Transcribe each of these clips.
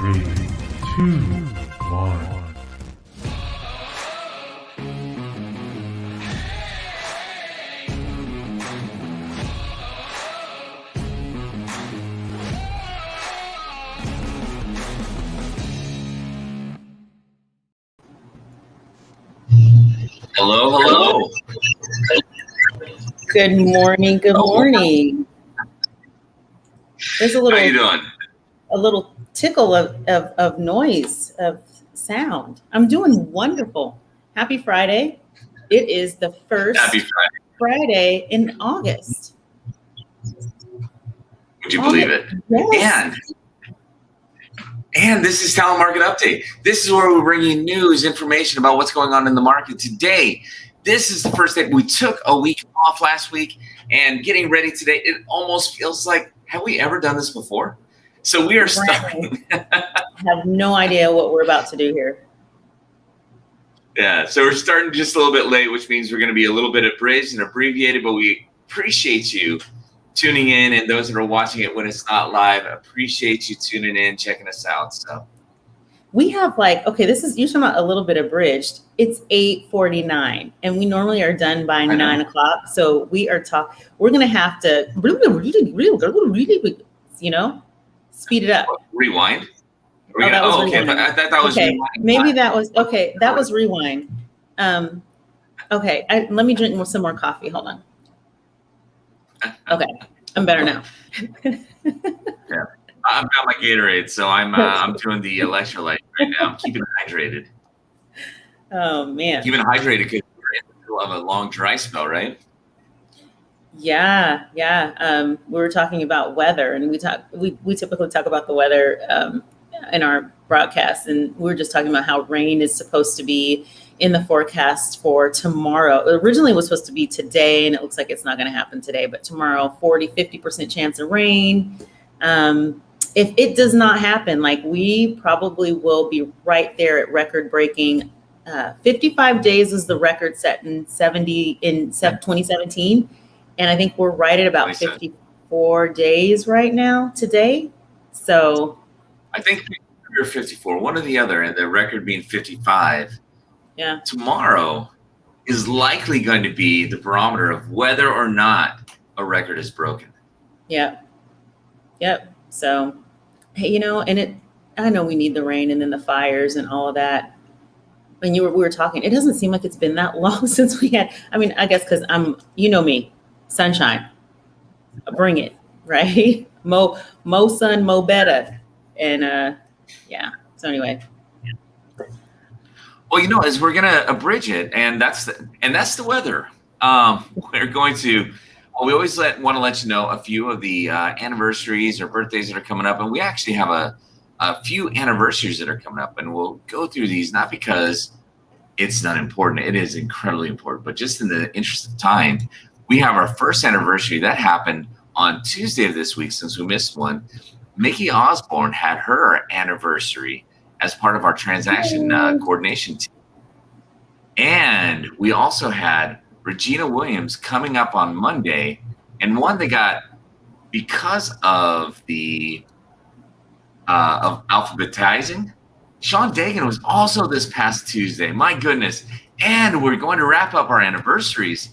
Three, two, one. Hello. Good morning. Good morning. There's How you doing? a little tickle of noise, of sound. I'm doing wonderful. Happy Friday. It is the first Happy Friday. Friday in August. Would you believe it? Yes. And this is Talent Market Update. This is where we bring you news, information about what's going on in the market today. This is the first day. We took a week off last week and getting ready today. It almost feels like, have we ever done this before? So we are starting. I have no idea what we're about to do here. Yeah, so we're starting just a little bit late, which means we're going to be a little bit abridged and abbreviated, but we appreciate you tuning in, and those that are watching it when it's not live, appreciate you tuning in, checking us out. So We have this is usually not a little bit abridged. It's 8:49 and we normally are done by 9 o'clock. So we're going to have to, speed it up. rewind. Okay. I thought that was okay. rewind. Maybe that was, okay. That was rewind. Okay. Let me drink some more coffee. Hold on. Okay. I'm better now. Yeah. I've got my Gatorade, so I'm doing the electrolyte right now. I'm keeping it hydrated. Oh man. Keeping it hydrated because we're in the middle of a long dry spell, right? Yeah. We were talking about weather, and we typically talk about the weather in our broadcast, and we were just talking about how rain is supposed to be in the forecast for tomorrow. Originally it was supposed to be today, and it looks like it's not going to happen today, but tomorrow 40-50% chance of rain. If it does not happen, we probably will be right there at record breaking. 55 days is the record set in 2017. And I think we're right at about 54 days right now today. So I think we're 54, one or the other, and the record being 55. Yeah. Tomorrow is likely going to be the barometer of whether or not a record is broken. Yep. So, hey, I know we need the rain and then the fires and all of that. When we were talking, it doesn't seem like it's been that long since we had, I guess because me, sunshine, bring it, right? Mo sun, mo better. And so anyway. Well, as we're going to abridge it, and that's the weather. We're going to, we always want to let you know a few of the anniversaries or birthdays that are coming up. And we actually have a few anniversaries that are coming up, and we'll go through these, not because it's not important. It is incredibly important, but just in the interest of time, we have our first anniversary that happened on Tuesday of this week, since we missed one. Mickey Osborne had her anniversary as part of our transaction coordination team. And we also had Regina Williams coming up on Monday, and one that got, because of the of alphabetizing, Sean Dagan was also this past Tuesday. My goodness. And we're going to wrap up our anniversaries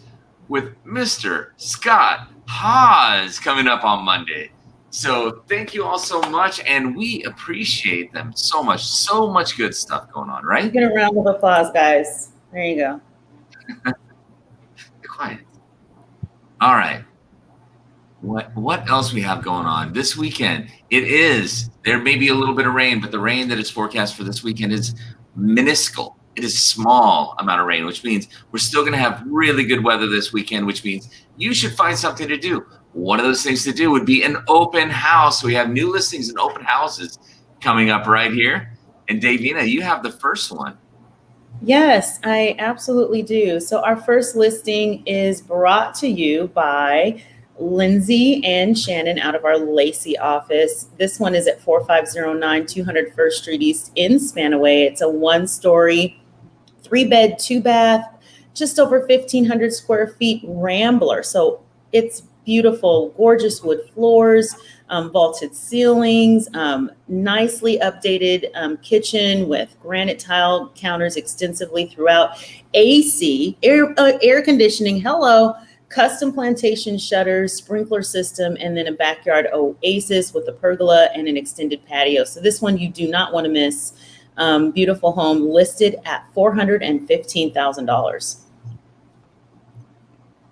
with Mr. Scott Haas coming up on Monday. So thank you all so much, and we appreciate them so much. So much good stuff going on, right? Get a round of applause, guys. There you go. Quiet. All right. What else we have going on this weekend? There may be a little bit of rain, but the rain that is forecast for this weekend is minuscule. It is small amount of rain, which means we're still going to have really good weather this weekend, which means you should find something to do. One of those things to do would be an open house. We have new listings and open houses coming up right here. And Davina, you have the first one. Yes, I absolutely do. So our first listing is brought to you by Lindsay and Shannon out of our Lacey office. This one is at 4509 200 First Street East in Spanaway. It's a 1-story, 3-bed, 2-bath, just over 1,500 square feet Rambler. So it's beautiful, gorgeous wood floors, vaulted ceilings, nicely updated kitchen with granite tile counters extensively throughout, AC, air conditioning, hello, custom plantation shutters, sprinkler system, and then a backyard oasis with a pergola and an extended patio. So this one you do not want to miss. Beautiful home listed at $415,000.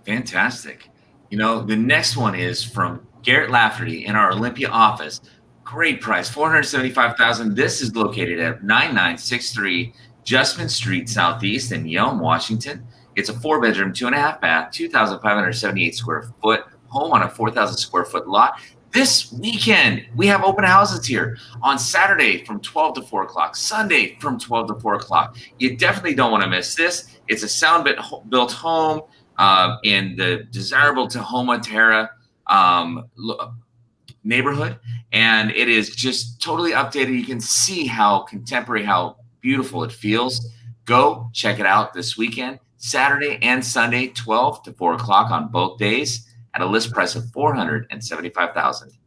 Fantastic. The next one is from Garrett Lafferty in our Olympia office. Great price, $475,000. This is located at 9963 Justman Street Southeast in Yelm, Washington. It's a 4-bedroom, 2.5 bath, 2,578 square foot home on a 4,000 square foot lot. This weekend, we have open houses here on Saturday from 12 to 4 o'clock, Sunday from 12 to 4 o'clock. You definitely don't want to miss this. It's a sound-built home in the desirable Tahoma Terra neighborhood, and it is just totally updated. You can see how contemporary, how beautiful it feels. Go check it out this weekend, Saturday and Sunday, 12 to 4 o'clock on both days, at a list price of $475,000.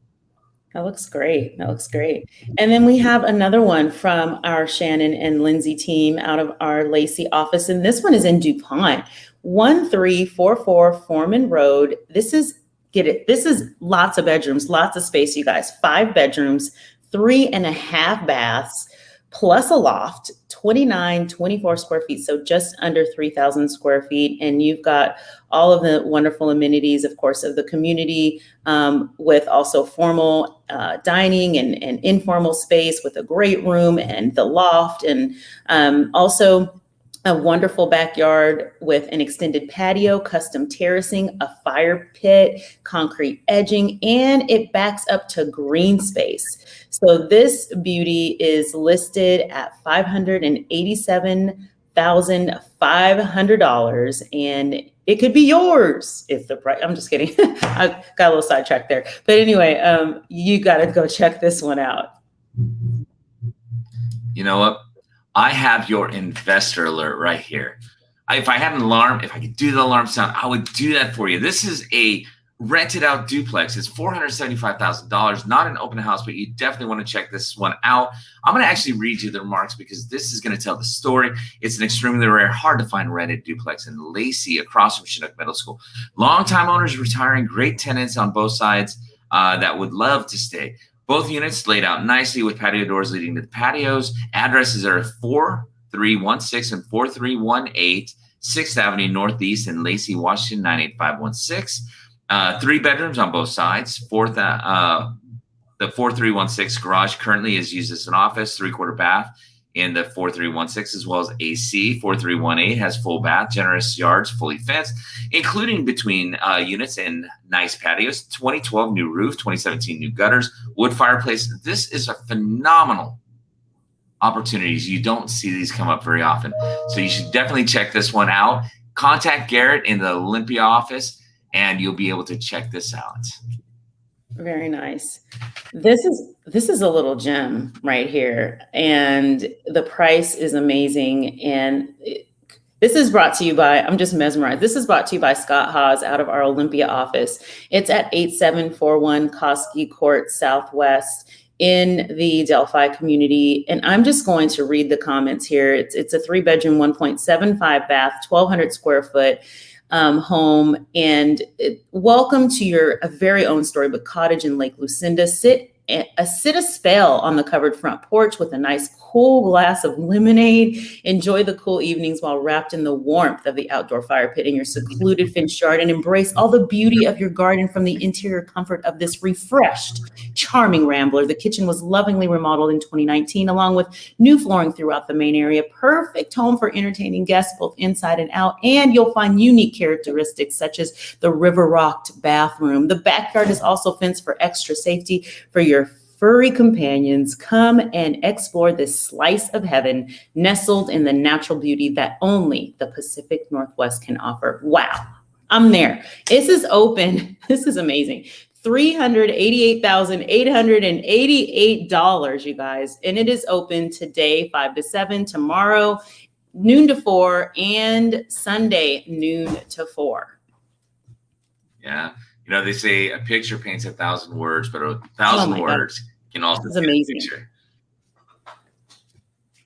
That looks great. That looks great. And then we have another one from our Shannon and Lindsay team out of our Lacey office. And this one is in DuPont, 1344 Foreman Road. This is lots of bedrooms, lots of space, you guys. 5 bedrooms, 3.5 baths, plus a loft, 24 square feet. So just under 3,000 square feet. And you've got all of the wonderful amenities, of course, of the community, with also formal dining and informal space with a great room and the loft, and also a wonderful backyard with an extended patio, custom terracing, a fire pit, concrete edging, and it backs up to green space. So this beauty is listed at $587,500, and it could be yours if the price. I'm just kidding. I got a little sidetracked there, but anyway, you got to go check this one out. You know what? I have your investor alert right here. If I had an alarm, if I could do the alarm sound, I would do that for you. This is a rented out duplex. It's $475,000, not an open house, but you definitely want to check this one out. I'm going to actually read you the remarks because this is going to tell the story. It's an extremely rare, hard to find rented duplex in Lacey across from Chinook Middle School. Longtime owners retiring, great tenants on both sides that would love to stay. Both units laid out nicely with patio doors leading to the patios. Addresses are 4316 and 4318 6th Avenue Northeast in Lacey, Washington, 98516. 3 bedrooms on both sides. The 4316 garage currently is used as an office, 3/4 bath in the 4316, as well as AC. 4318 has full bath, generous yards, fully fenced, including between units and nice patios. 2012 new roof, 2017 new gutters, wood fireplace. This is a phenomenal opportunities. You don't see these come up very often. So you should definitely check this one out. Contact Garrett in the Olympia office, and you'll be able to check this out. Very nice. This is a little gem right here, and the price is amazing. And this is brought to you by, I'm just mesmerized. This is brought to you by Scott Haas out of our Olympia office. It's at 8741 Koski Court Southwest in the Delphi community. And I'm just going to read the comments here. It's a 3-bedroom, 1.75 bath, 1,200 square foot home, and welcome to your very own storybook cottage in Lake Lucinda. Sit a spell on the covered front porch with a nice cool glass of lemonade. Enjoy the cool evenings while wrapped in the warmth of the outdoor fire pit in your secluded fenced yard, and embrace all the beauty of your garden from the interior comfort of this refreshed, charming rambler. The kitchen was lovingly remodeled in 2019, along with new flooring throughout the main area. Perfect home for entertaining guests both inside and out, and you'll find unique characteristics such as the river-rocked bathroom. The backyard is also fenced for extra safety for your furry companions. Come and explore this slice of heaven nestled in the natural beauty that only the Pacific Northwest can offer. Wow, I'm there. This is open. This is amazing. $388,888, you guys. And it is open today, 5 to 7, tomorrow, noon to 4, and Sunday, noon to 4. Yeah. they say a picture paints 1,000 words, but 1,000 words can also paint a picture.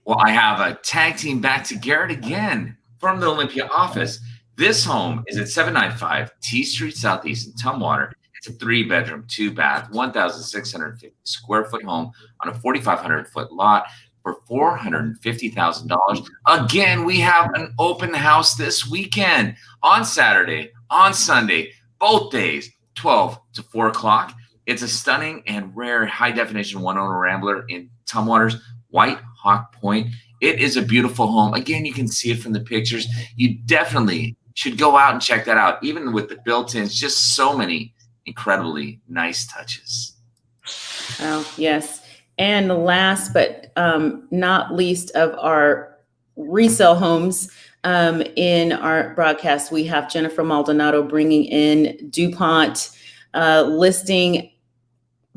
Well, I have a tag team back to Garrett again from the Olympia office. This home is at 795 T Street Southeast in Tumwater. It's a 3-bedroom, 2-bath, 1,650 square foot home on a 4,500 foot lot for $450,000. Again, we have an open house this weekend on Saturday, on Sunday, both days, 12 to 4 o'clock. It's a stunning and rare high-definition one-owner rambler in Tumwater's White Hawk Point. It is a beautiful home. Again, you can see it from the pictures. You definitely should go out and check that out. Even with the built-ins, just so many incredibly nice touches. Oh, yes. And last but not least of our resale homes in our broadcast, we have Jennifer Maldonado bringing in DuPont, listing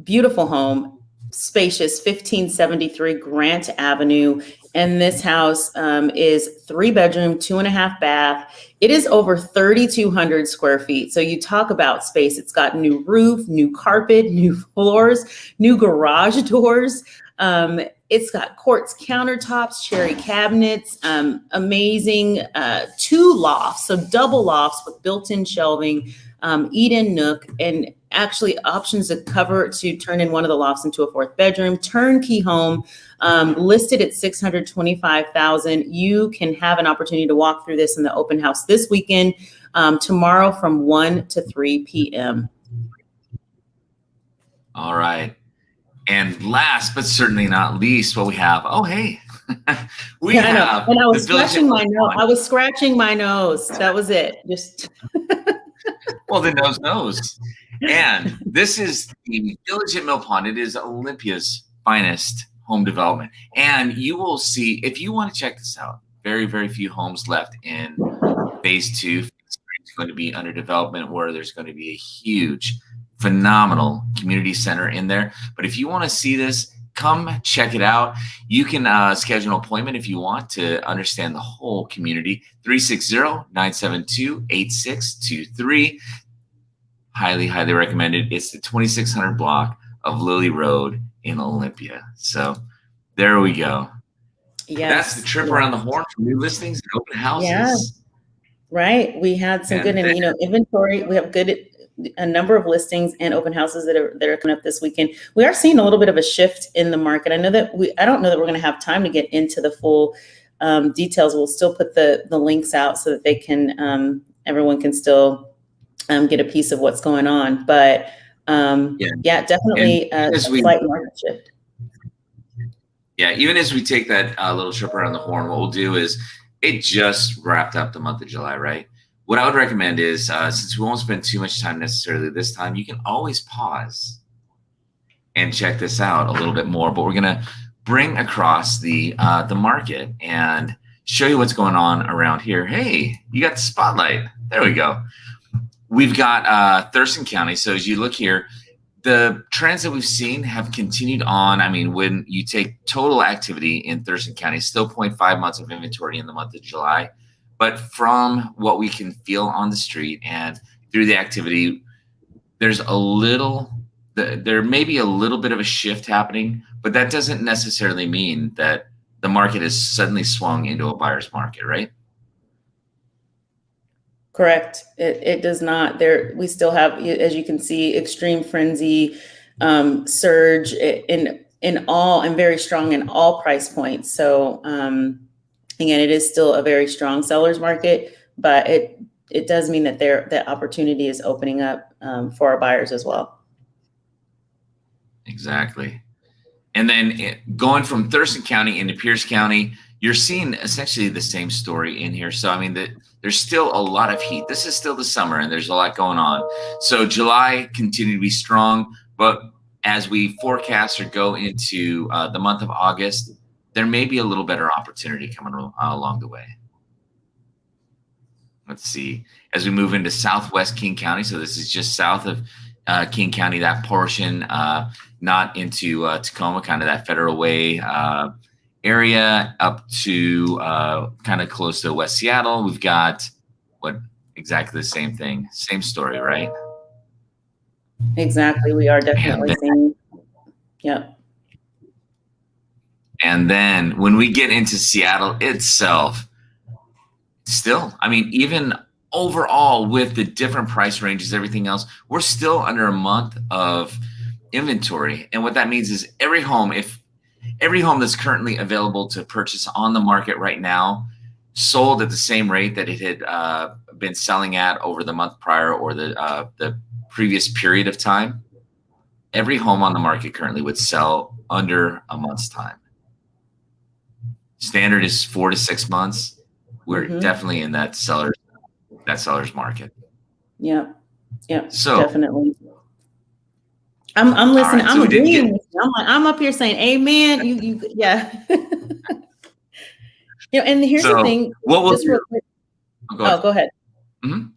beautiful home, spacious, 1573 Grant Avenue. And this house is 3-bedroom, 2.5 bath. It is over 3,200 square feet. So you talk about space. It's got new roof, new carpet, new floors, new garage doors. It's got quartz countertops, cherry cabinets, amazing 2 lofts, so double lofts with built-in shelving, eat-in nook, and actually options to turn in one of the lofts into a 4th bedroom, turnkey home, listed at $625,000. You can have an opportunity to walk through this in the open house this weekend, tomorrow from 1 to 3 p.m. All right. And last but certainly not least, what we have, we have. And I was scratching my nose. I was scratching my nose. That was it. Just well, the nose knows. And this is the Village at Mill Pond. It is Olympia's finest home development. And you will see, if you want to check this out, very, very few homes left in phase 2. It's going to be under development, where there's going to be a huge, phenomenal community center in there. But if you want to see this, come check it out. You can schedule an appointment if you want to understand the whole community. 360-972-8623. Highly, highly recommended. It's the 2600 block of Lily Road in Olympia. So there we go. Yes. That's the trip around the horn for new listings and open houses. Yeah. Right. We had some good, inventory. We have a number of listings and open houses that are coming up this weekend. We are seeing a little bit of a shift in the market. I don't know that we're going to have time to get into the full details. We'll still put the links out so that they can, everyone can still get a piece of what's going on. But definitely a slight market shift. Yeah, even as we take that little trip around the horn, what we'll do is, it just wrapped up the month of July, right? What I would recommend is, since we won't spend too much time necessarily this time, you can always pause and check this out a little bit more. But we're gonna bring across the market and show you what's going on around here. Hey, you got the spotlight. There we go. We've got Thurston County. So as you look here, the trends that we've seen have continued on. I mean, when you take total activity in Thurston County, still 0.5 months of inventory in the month of July. But from what we can feel on the street and through the activity, there may be a little bit of a shift happening, but that doesn't necessarily mean that the market has suddenly swung into a buyer's market, right? Correct. It does not. We still have, as you can see, extreme frenzy, surge in all, and very strong in all price points. So again, it is still a very strong seller's market, but it does mean that that opportunity is opening up for our buyers as well. Exactly. And then going from Thurston County into Pierce County, you're seeing essentially the same story in here. So, I mean, there's still a lot of heat. This is still the summer, and there's a lot going on. So July continued to be strong, but as we forecast or go into the month of August, there may be a little better opportunity coming along the way. Let's see. As we move into Southwest King County, so this is just south of King County, that portion, not into Tacoma, kind of that Federal Way area up to kind of close to West Seattle. We've got exactly the same thing, same story, right? Exactly. We are definitely seeing. Yep. And then when we get into Seattle itself, still, I mean, even overall with the different price ranges, everything else, we're still under a month of inventory. And what that means is every home that's currently available to purchase on the market right now sold at the same rate that it had been selling at over the month prior or the previous period of time, every home on the market currently would sell under a month's time. Standard is 4 to 6 months. We're definitely in that seller's market. Yep. Yep. So definitely. I'm listening. Right, so I'm agreeing with you. I'm up here saying amen. You yeah. And here's the thing. What was real quick. Go ahead. Mm-hmm.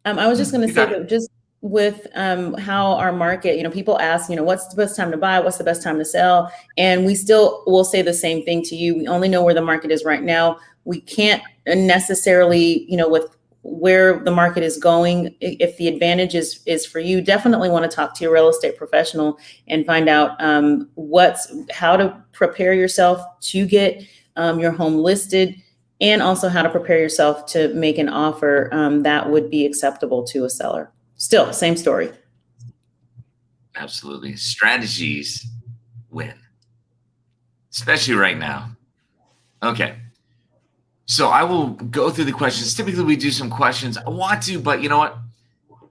I was just going to say that just with how our market, people ask, what's the best time to buy? What's the best time to sell? And we still will say the same thing to you. We only know where the market is right now. We can't necessarily, with where the market is going. If the advantage is for you, definitely want to talk to your real estate professional and find out how to prepare yourself to get your home listed, and also how to prepare yourself to make an offer that would be acceptable to a seller. Still, same story. Absolutely. Strategies win, especially right now. Okay. So I will go through the questions. Typically, we do some questions. I want to, but you know what?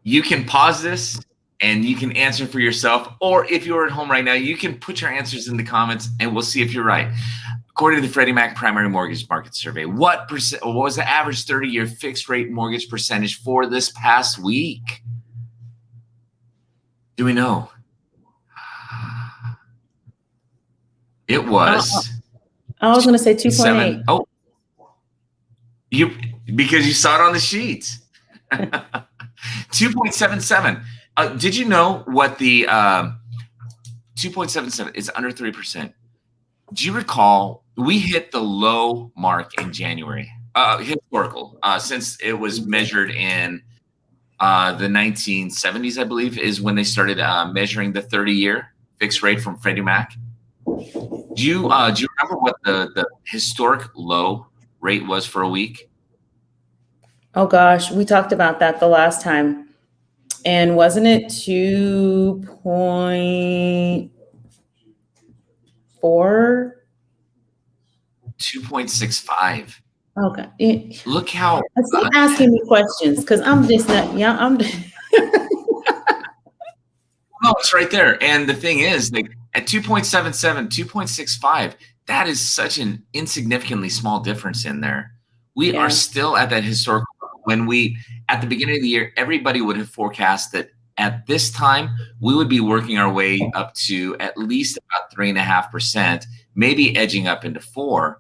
You can pause this and you can answer for yourself. Or if you're at home right now, you can put your answers in the comments and we'll see if you're right. According to the Freddie Mac Primary Mortgage Market Survey, what was the average 30-year fixed rate mortgage percentage for this past week? Do we know? It was. I was going to say 2.8. Oh, because you saw it on the sheet. 2.77. Did you know what the 2.77 is? Under 3%. Do you recall we hit the low mark in January, historical, since it was measured in the 1970s, I believe, is when they started measuring the 30-year fixed rate from Freddie Mac. Do you remember what the historic low rate was for a week? Oh gosh, we talked about that the last time, and wasn't it 2.4? 2.65. Okay. Look how. Stop asking me questions because I'm just not. Yeah, I'm. No, it's right there. And the thing is, like at 2.77, 2.65, that is such an insignificantly small difference in there. We are still at that historical. When at the beginning of the year, everybody would have forecast that at this time, we would be working our way up to at least about 3.5%, maybe edging up into 4%.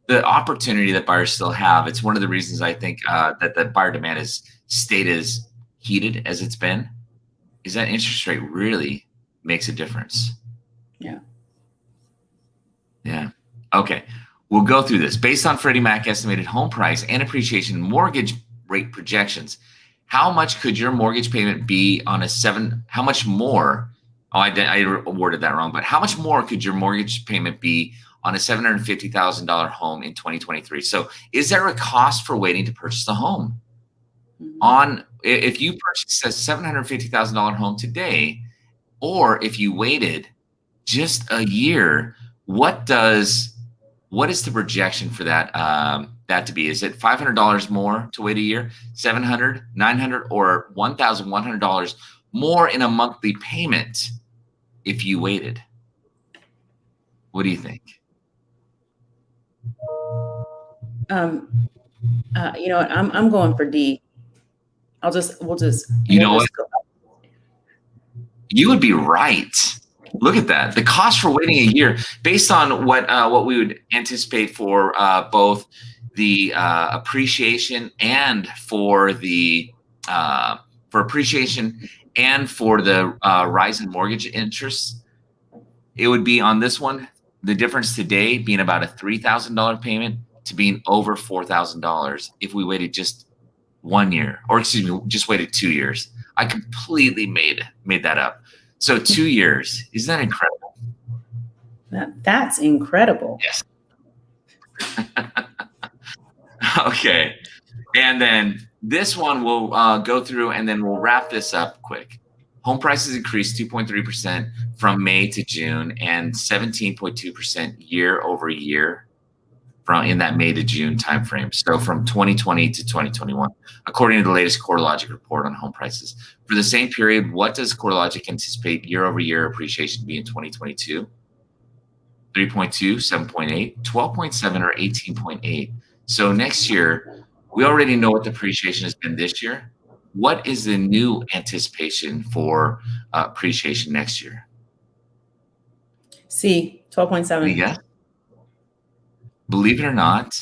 The opportunity that buyers still have, it's one of the reasons I think that the buyer demand has stayed as heated as it's been, is that interest rate really makes a difference. Yeah. Yeah. Okay. We'll go through this. Based on Freddie Mac estimated home price and appreciation mortgage rate projections, how much could your mortgage payment be on how much more? Oh, I worded that wrong, but how much more could your mortgage payment be on a $750,000 home in 2023? So is there a cost for waiting to purchase a home? If you purchase a $750,000 home today, or if you waited just a year, what is the projection for that to be? Is it $500 more to wait a year, $700, $900, or $1,100 more in a monthly payment if you waited? What do you think? You know what? I'm going for D. We'll just. You know what? You would be right. Look at that. The cost for waiting a year, based on what we would anticipate for both the appreciation and for the appreciation and for the rise in mortgage interest, it would be on this one. The difference today being about a $3,000 payment to being over $4,000 if we waited just 1 year, or excuse me, just waited 2 years. I completely made that up. So 2 years, isn't that incredible? That's incredible. Yes. Okay. And then this one we'll go through, and then we'll wrap this up quick. Home prices increased 2.3% from May to June, and 17.2% year over year from in that May to June timeframe. So from 2020 to 2021, according to the latest CoreLogic report on home prices. For the same period, what does CoreLogic anticipate year over year appreciation to be in 2022? 3.2, 7.8, 12.7, or 18.8. So next year, we already know what the appreciation has been this year. What is the new anticipation for appreciation next year? C, 12.7. Any guess? Believe it or not,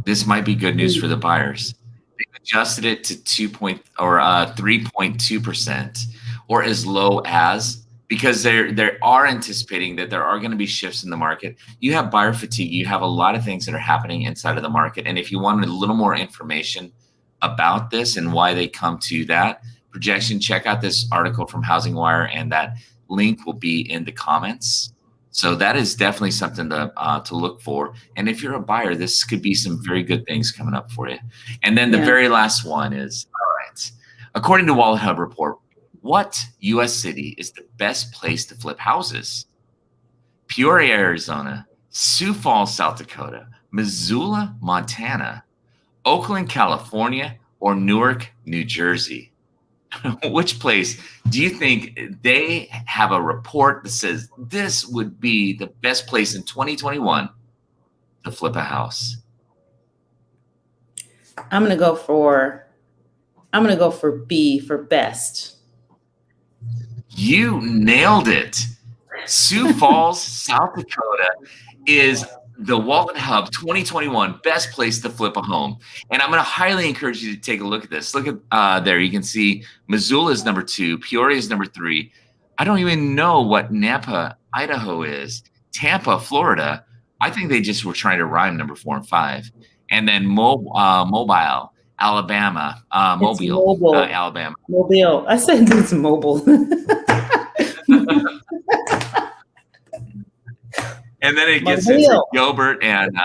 this might be good news for the buyers. They've adjusted it to 3.2%, or as low as, because they are anticipating that there are going to be shifts in the market. You have buyer fatigue. You have a lot of things that are happening inside of the market. And if you wanted a little more information about this and why they come to that projection, check out this article from Housing Wire, and that link will be in the comments. So that is definitely something to look for. And if you're a buyer, this could be some very good things coming up for you. And then the very last one is, all right, according to Wallet Hub report, what U.S. city is the best place to flip houses? Peoria, Arizona, Sioux Falls, South Dakota, Missoula, Montana, Oakland, California, or Newark, New Jersey? Which place do you think they have a report that says this would be the best place in 2021 to flip a house? I'm gonna go for B, for best. You nailed it. Sioux Falls, South Dakota is the Wallet Hub 2021 best place to flip a home. And I'm going to highly encourage you to take a look at this. Look at there. You can see Missoula is number 2. Peoria is number 3. I don't even know what Nampa, Idaho is. Tampa, Florida. I think they just were trying to rhyme number 4 and 5. And then Mobile, Alabama. Mobile, Alabama. Mobile. I said it's mobile. And then it gets into Gilbert and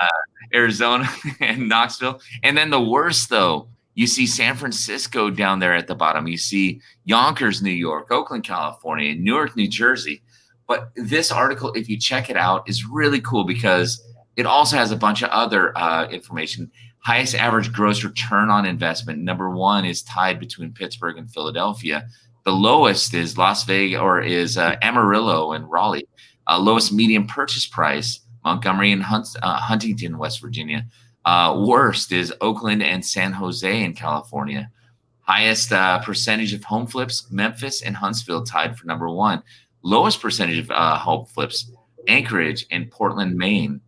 Arizona and Knoxville. And then the worst, though, you see San Francisco down there at the bottom. You see Yonkers, New York, Oakland, California, Newark, New Jersey. But this article, if you check it out, is really cool because it also has a bunch of other information. Highest average gross return on investment. Number 1 is tied between Pittsburgh and Philadelphia. The lowest is Las Vegas, or is Amarillo and Raleigh. Lowest median purchase price, Montgomery and Huntington, West Virginia. Worst is Oakland and San Jose in California. Highest percentage of home flips, Memphis and Huntsville tied for number 1. Lowest percentage of home flips, Anchorage and Portland, Maine.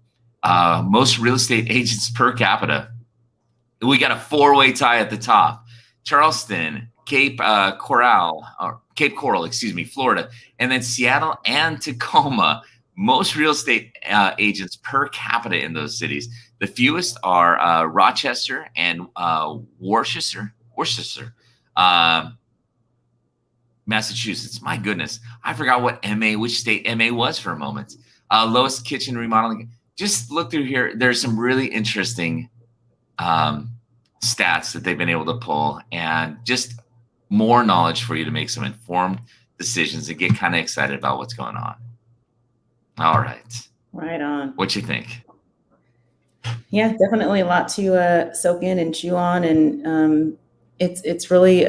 Most real estate agents per capita. We got a 4-way tie at the top. Charleston, Cape Coral, Florida, and then Seattle and Tacoma. Most real estate agents per capita in those cities. The fewest are Rochester and Worcester, Massachusetts. My goodness, I forgot which state MA was for a moment. Lowest kitchen remodeling. Just look through here. There's some really interesting stats that they've been able to pull, and just more knowledge for you to make some informed decisions and get kind of excited about what's going on. All right. Right on. What you think? Yeah, definitely a lot to soak in and chew on. And it's really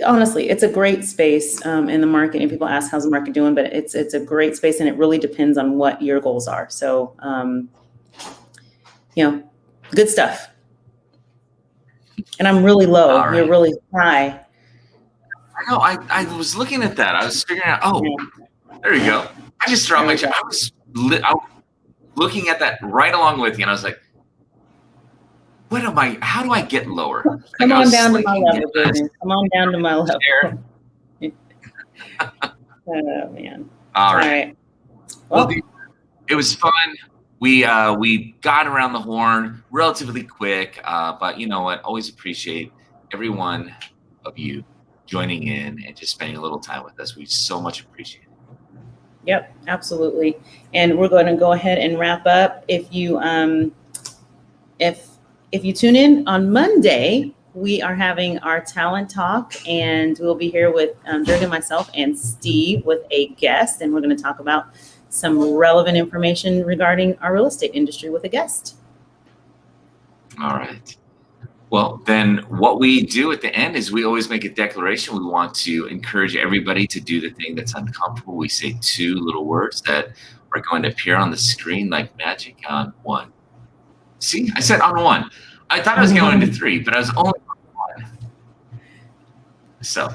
honestly, it's a great space in the market. And people ask, how's the market doing? But it's a great space, and it really depends on what your goals are. So, good stuff. And I'm really low. Right. You're really high. I know. I was looking at that. I was figuring out. Oh, there you go. I just dropped my chair. I was looking at that right along with you, and I was like, "What am I? How do I get lower?" Come on down to my level, Jason. Come on down to my level. Oh man. All right. Well, it was fun. We got around the horn relatively quick, but you know what? Always appreciate every one of you joining in and just spending a little time with us. We so much appreciate it. Yep, absolutely. And we're going to go ahead and wrap up. If you tune in on Monday, we are having our talent talk, and we'll be here with Jurgen, myself, and Steve with a guest, and we're going to talk about some relevant information regarding our real estate industry with a guest. All right. Well, then what we do at the end is we always make a declaration. We want to encourage everybody to do the thing that's uncomfortable. We say 2 little words that are going to appear on the screen like magic on 1. See, I said on 1. I thought I was going to 3, but I was only on 1. So,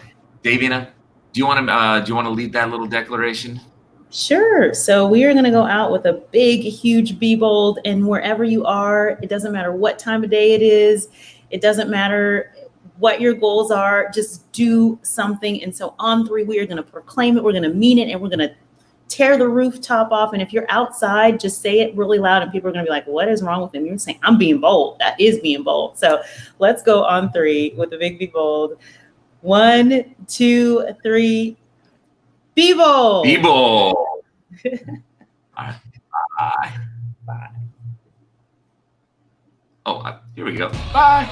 Davina, do you want to lead that little declaration? Sure. So we are going to go out with a big, huge be bold, and wherever you are, it doesn't matter what time of day it is. It doesn't matter what your goals are. Just do something. And so on 3, we are going to proclaim it. We're going to mean it, and we're going to tear the rooftop off. And if you're outside, just say it really loud, and people are going to be like, what is wrong with him? You're saying, I'm being bold. That is being bold. So let's go on 3 with a big be bold. 1, 2, 3. Be bold. Be bold. All right. Bye. Bye. Oh, here we go. Bye.